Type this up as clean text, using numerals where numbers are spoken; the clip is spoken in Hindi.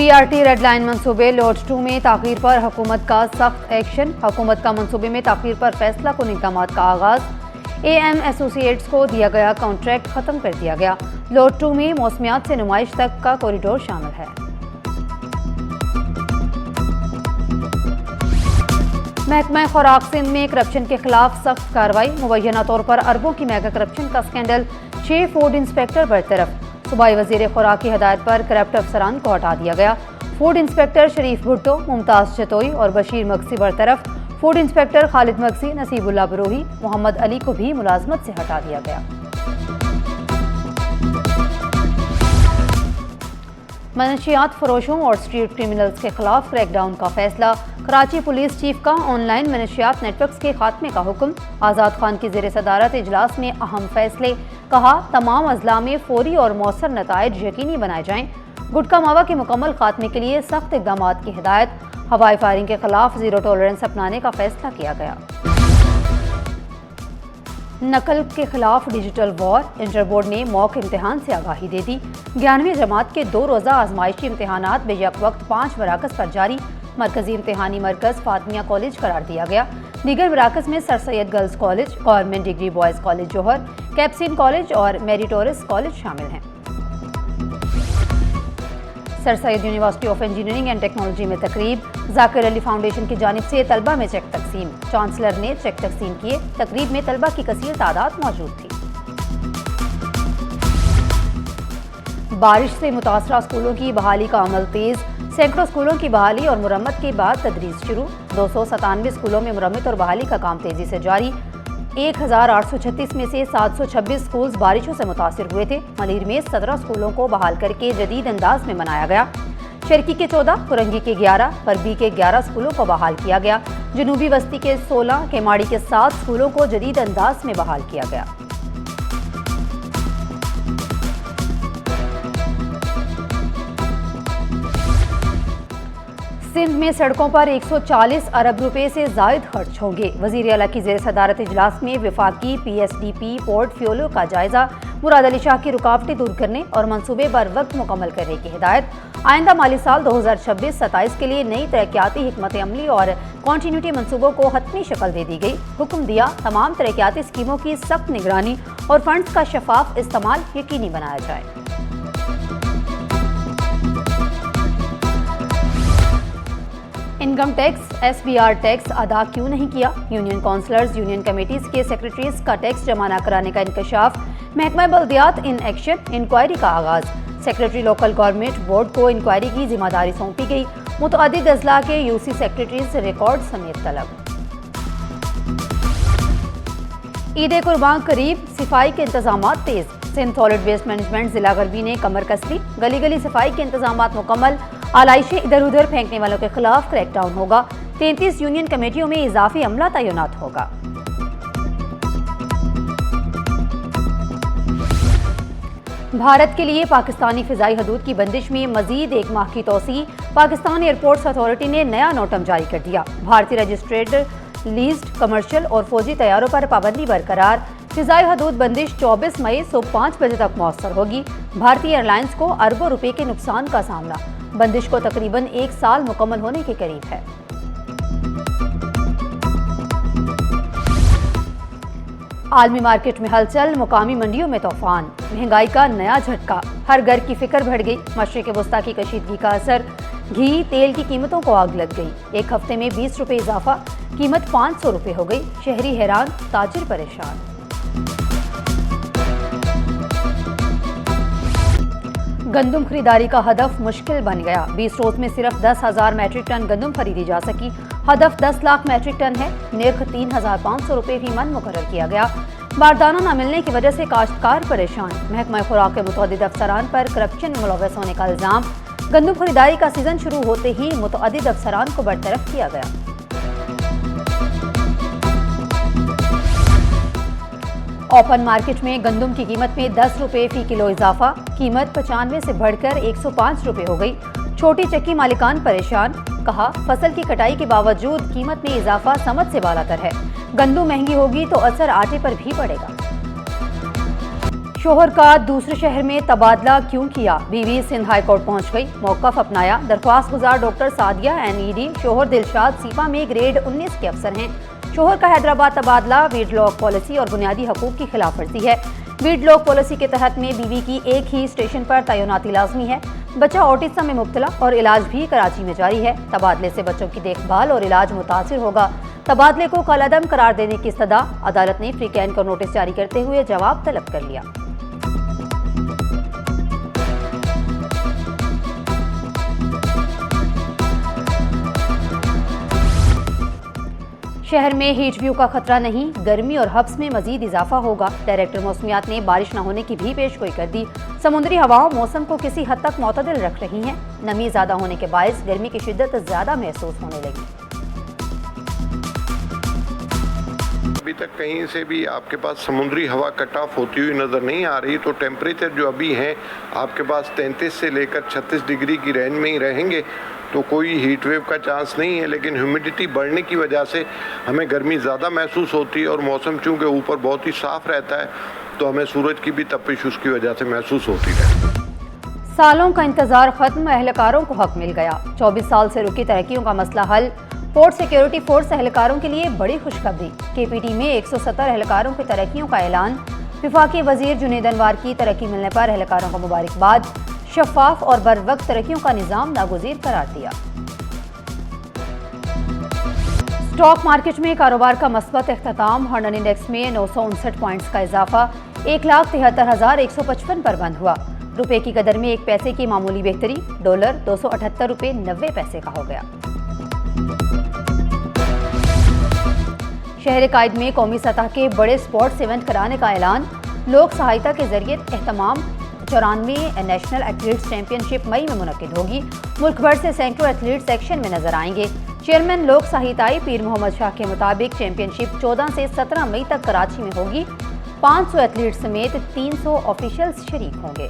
BRT रेड लाइन मंसूबे लोड 2 में ताखीर पर हुकूमत का सख्त एक्शन। हुकूमत का मंसूबे में ताखीर पर फैसला कुन इक़दाम का आगाज। AM एसोसिएट्स को दिया गया कॉन्ट्रैक्ट खत्म कर दिया गया। लोड 2 में मौसमियात से नुमाइश तक का कॉरिडोर शामिल है। महकमा खुराक सिंध में करप्शन के खिलाफ सख्त कार्रवाई। मुबैना तौर पर अरबों की मेगा करप्शन का स्कैंडल, 6 फूड इंस्पेक्टर बरतरफ। सूबाई वजीर खुराक की हदायत पर करप्ट अफसरान को हटा दिया गया। फूड इंस्पेक्टर शरीफ भुट्टो, मुमताज चतोई और बशीर मक्सी बरतरफ। फूड इंस्पेक्टर खालिद मक्सी, नसीबुल्ला बरोही, मोहम्मद अली को भी मुलाजमत से हटा दिया गया। मनशियात फरोशों और स्ट्रीट क्रिमिनल्स के खिलाफ क्रैकडाउन का फैसला। कराची पुलिस चीफ का ऑनलाइन मनशियात नेटवर्क्स के खात्मे का हुक्म। आज़ाद खान की ज़ेर सदारत इजलास में अहम फैसले। कहा, तमाम अजला में फौरी और मौसर नताइज यकीनी बनाए जाएं। गुटखा मावा के मुकम्मल खात्मे के लिए सख्त इक़दाम की हिदायत। हवाई फायरिंग के खिलाफ जीरो टॉलरेंस अपनाने का फैसला किया गया। नकल के खिलाफ डिजिटल वॉर। इंटर बोर्ड ने मॉक इम्तिहान से आगाही दे दी। 11वीं जमात के 2 रोज़ा आजमाइशी इम्तिहानात बेयक वक्त 5 मराकज़ पर जारी। मरकजी इम्तिहानी मरकज़ फातिमिया कॉलेज करार दिया गया। दीगर मराकज़ में sir Syed girls college, government degree boys college Johar, कैप्सिन कॉलेज और मेरिटोरियस कॉलेज शामिल हैं। Sir Syed university of engineering and technology में तकरीब। जाकिर अली फाउंडेशन की जानिब से तलबा में चेक तकसीम। चांसलर ने चेक तकसीम किए। तकरीब में तलबा की कसीर तादाद मौजूद थी। बारिश से मुतासरा स्कूलों की बहाली का अमल तेज। सैकड़ों स्कूलों की बहाली और मुरम्मत के बाद तदरीस शुरू। 297 स्कूलों में मुरम्मत और बहाली का काम तेजी से जारी। 1836 में से 726 स्कूल्स बारिशों से मुतासिर हुए थे। मलीर में 17 स्कूलों को बहाल करके जदीद अंदाज में मनाया गया। शर्की के 14, कुरंगी के 11, परबी के 11 स्कूलों को बहाल किया गया। जनूबी बस्ती के 16, केमाड़ी के 7 स्कूलों को जदीद अंदाज में बहाल किया गया। सिंध में सड़कों पर 140 अरब रुपए से जायद खर्च होंगे। वजीर आला की ज़ेर सदारत इजलास में वफाकी PSDP पोर्टफोलियो का जायजा। मुराद अली शाह की रुकावटें दूर करने और मंसूबे बर वक्त मुकम्मल करने की हिदायत। आइंदा माली साल 2026-27 के लिए नई तरक्याती हिकमत अमली और कॉन्टीन्यूटी मंसूबों को हतमी शक्ल दे दी गई। हुक्म दिया, तमाम तरक्याती स्कीमों की सख्त निगरानी और फंड्स का शफाफ इस्तेमाल यकीनी बनाया जाए। इनकम टैक्स SBR टैक्स अदा क्यों नहीं किया। यूनियन काउंसलर्स, यूनियन कमेटीज के सेक्रेटरीज का टैक्स जमा न कराने का इंकशाफ। महकमा बल्दियात इन एक्शन, इंक्वायरी का आगाज। सेक्रेटरी लोकल गवर्नमेंट बोर्ड को इंक्वायरी की जिम्मेदारी सौंपी गई। मुतअद्दिद अजला के UC सेक्रेटरीज रिकॉर्ड समेत तलब। ईद कुर्बान करीब, सफाई के इंतजाम तेज। सिंध सॉलिड वेस्ट मैनेजमेंट जिला गरबी ने कमर कस ली। गली गली सफाई के इंतजाम मुकम्मल। आलाइशें इधर उधर फेंकने वालों के खिलाफ क्रैकडाउन होगा। 33 यूनियन कमेटियों में इजाफी अमला तैनात होगा। भारत के लिए पाकिस्तानी फिजाई हदूद की बंदिश में मजीद 1 माह की तोसी। पाकिस्तान एयरपोर्ट्स अथॉरिटी ने नया नोटम जारी कर दिया। भारतीय रजिस्ट्रेड, लीज्ड, कमर्शियल और फौजी तैयारों पर पाबंदी बरकरार। फिजाई हदूद बंदिश 24 मई सुबह 5 बजे तक मौसर होगी। भारतीय एयरलाइंस को अरबों रुपए के नुकसान का सामना। बंदिश को तकरीबन 1 साल मुकम्मल होने के करीब है। आलमी मार्केट में हलचल, मुकामी मंडियों में तूफान। महंगाई का नया झटका, हर घर की फिक्र बढ़ गई। मशरिक वस्ता की कशीदगी का असर। घी, तेल की कीमतों को आग लग गई। एक हफ्ते में 20 रुपए इजाफा, कीमत 500 रुपए हो गई। शहरी हैरान, ताजिर परेशान। गंदम खरीदारी का हदफ मुश्किल बन गया। 20 रोज में सिर्फ 10,000 मैट्रिक टन गंदम खरीदी जा सकी। हदफ 10 लाख मैट्रिक टन है। निर्ख 3,500 रुपए भी मन मुकर्रर किया गया। बारदाना न मिलने की वजह से काश्तकार परेशान। महकमा खुराक के मुतअद्दिद अफसरान पर करप्शन में मुलव्वस होने का इल्जाम। गंदम खरीदारी का सीजन शुरू होते ही मुतअद्दिद अफसरान को बरतरफ किया गया। ओपन मार्केट में गंदम की कीमत में 10 रुपए फी किलो इजाफा। कीमत 95 से बढ़कर 105 रुपए हो गई। छोटी चक्की मालिकान परेशान। कहा, फसल की कटाई के बावजूद कीमत में इजाफा समझ से बालातर है। गंदम महंगी होगी तो असर आटे पर भी पड़ेगा। शोहर का दूसरे शहर में तबादला क्यों किया? बीवी सिंध हाई कोर्ट पहुंच गई, मौकफ अपनाया। दरख्वास्त गुजार डॉक्टर सादिया NED, शोहर दिलशाद सीपा में ग्रेड 19 के अफसर हैं। शोहर का हैदराबाद तबादला वीडलॉक पॉलिसी और बुनियादी हकूक की खिलाफ वर्जी है। वीडलॉक पॉलिसी के तहत में बीवी की एक ही स्टेशन पर तैनाती लाजमी है। बच्चा ऑटिज्म में मुब्तला और इलाज भी कराची में जारी है। तबादले से बच्चों की देखभाल और इलाज मुतासिर होगा। तबादले को कलअदम करार देने की सदा अदालत ने फ्रीकैन को नोटिस जारी करते हुए जवाब तलब कर लिया। शहर में हीट व्यू का खतरा नहीं, गर्मी और हब्स में मजीद इजाफा होगा। डायरेक्टर मौसमियात ने बारिश न होने की भी पेशगोई कर दी। समुद्री हवाओं मौसम को किसी हद तक मुतदिल रख रही हैं। नमी ज्यादा होने के बायस गर्मी की शिद्दत ज्यादा महसूस होने लगी। अभी तक कहीं से भी आपके पास समुद्री हवा कट ऑफ होती हुई नज़र नहीं आ रही, तो टेम्परेचर जो अभी हैं आपके पास 33 से लेकर 36 डिग्री की रेंज में ही रहेंगे, तो कोई हीट वेव का चांस नहीं है। लेकिन ह्यूमिडिटी बढ़ने की वजह से हमें गर्मी ज़्यादा महसूस होती है और मौसम चूँकि ऊपर बहुत ही साफ़ रहता है तो हमें सूरज की भी तपिश उसकी वजह से महसूस होती है। सालों का इंतजार खत्म, एहलकारों को हक मिल गया। 24 साल से रुकी तरक्कियों का मसला हल। पोर्ट सिक्योरिटी फोर्स एहलकारों के लिए बड़ी खुशखबरी। KPT में 170 एहलकारों की तरक्कियों का ऐलान। विफाकी वजीर जुनैद अनवर की तरक्की मिलने पर एहलकारों को मुबारकबाद। शफाफ और बर वक्त तरक्कियों का निज़ाम नागुज़ीर करार दिया। स्टॉक मार्केट में कारोबार का मस्बत इख्तिताम। हॉर्नर इंडेक्स में 959 पॉइंट्स का इजाफा 1,73,155 पर बंद हुआ। रुपए की कदर में 1 पैसे की मामूली बेहतरी। डॉलर 278 रुपये 90 पैसे का हो गया। शहर कायद में कौमी सतह के बड़े स्पोर्ट्स इवेंट कराने का ऐलान। लोक सहायता के जरिए एहतमाम 94 नेशनल एथलीट्स चैंपियनशिप मई में मुनक्किद होगी। मुल्क भर से सैकड़ों एथलीट्स एक्शन में नजर आएंगे। चेयरमैन लोक सहायताई पीर मोहम्मद शाह के मुताबिक चैंपियनशिप 14 से 17 मई तक कराची में होगी। 500 एथलीट समेत 300 ऑफिशियल्स शरीक होंगे।